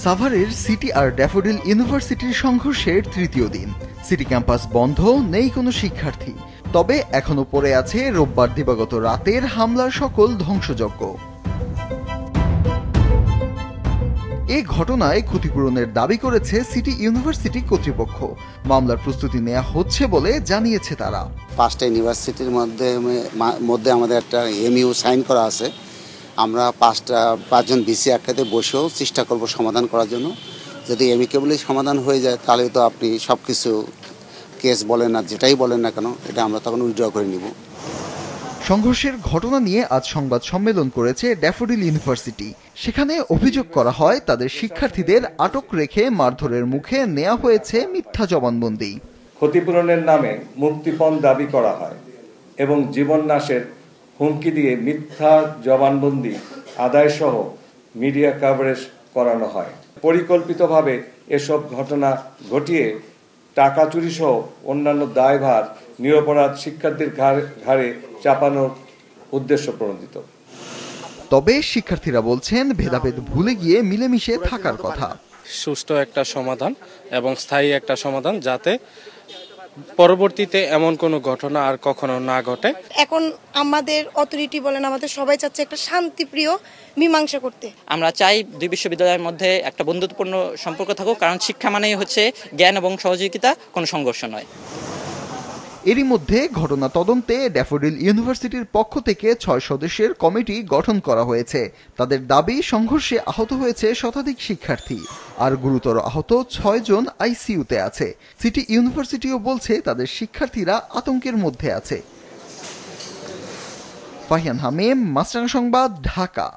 সাভারের সিটি আর ড্যাফোডিল ইউনিভার্সিটির সংঘর্ষের তৃতীয় দিন। সিটি ক্যাম্পাস বন্ধ, নেই কোনো শিক্ষার্থী। তবে এখনো পড়ে আছে রোববার দিবাগত রাতের হামলার সকল ধ্বংসযজ্ঞ। এ ঘটনায় ক্ষতিপূরণের দাবি করেছে সিটি ইউনিভার্সিটি কর্তৃপক্ষ। মামলার প্রস্তুতি নেওয়া হচ্ছে বলে জানিয়েছে তারা। 5টা ইউনিভার্সিটির মধ্যে আমাদের একটা এমইউ সাইন করা আছে। আমরা 5জন ভিসি একসাথে বসেও চেষ্টা করব সমাধান করার জন্য। যদি অ্যামিকেবলি সমাধান হয়ে যায় তাহলে তো আপনি সব কিছু কেস বলেন না, যেটাই বলেন না কেন, এটা আমরা তখন উইথড্র করে নিব। সংঘর্ষের ঘটনা নিয়ে আজ সংবাদ সম্মেলন করেছে ড্যাফোডিল ইউনিভার্সিটি। সেখানে অভিযোগ করা হয় তাদের শিক্ষার্থীদের আটক রেখে মারধরের মুখে নেওয়া হয়েছে মিথ্যা জবানবন্দি। ক্ষতিপূরণের নামে মুক্তিপণ দাবি করা হয় এবং জীবন নাশের হুমকি দিয়ে মিথ্যা জবানবন্দি আদায়সহ মিডিয়া কভারেজ করানো হয়। পরিকল্পিতভাবে এসব ঘটনা ঘটিয়ে টাকা চুরি সহ অন্যান্য দায়ভার নিরপরাধ শিক্ষার্থীর ঘাড়ে চাপানোর উদ্দেশ্য প্রণোদিত। তবে শিক্ষার্থীরা বলছেন ভেদাভেদ ভুলে গিয়ে মিলেমিশে থাকার কথা। সুষ্ঠু একটা সমাধান এবং স্থায়ী একটা সমাধান, যাতে পরবর্তীতে এমন কোনো ঘটনা আর কখনো না ঘটে। এখন আমাদের অথরিটি বলেন, আমাদের সবাই চাচ্ছে একটা শান্তিপ্রিয় মীমাংসা করতে। আমরা চাই দুই বিশ্ববিদ্যালয়ের মধ্যে একটা বন্ধুত্বপূর্ণ সম্পর্ক থাকুক, কারণ শিক্ষা মানেই হচ্ছে জ্ঞান এবং সহযোগিতা, কোনো সংঘর্ষ নয়। এরই মধ্যে ঘটনা তদন্তে ড্যাফোডিল ইউনিভার্সিটির পক্ষ থেকে 6 সদস্যের কমিটি গঠন করা হয়েছে। তাদের দাবি, সংঘর্ষে আহত হয়েছে শতাধিক শিক্ষার্থী, আর গুরুতর আহত 6 জন আইসিইউতে আছে। সিটি ইউনিভার্সিটিও বলছে তাদের শিক্ষার্থীরা আতঙ্কের মধ্যে আছে। ফাহিয়ান হামিম, মাছরাঙা সংবাদ, ঢাকা।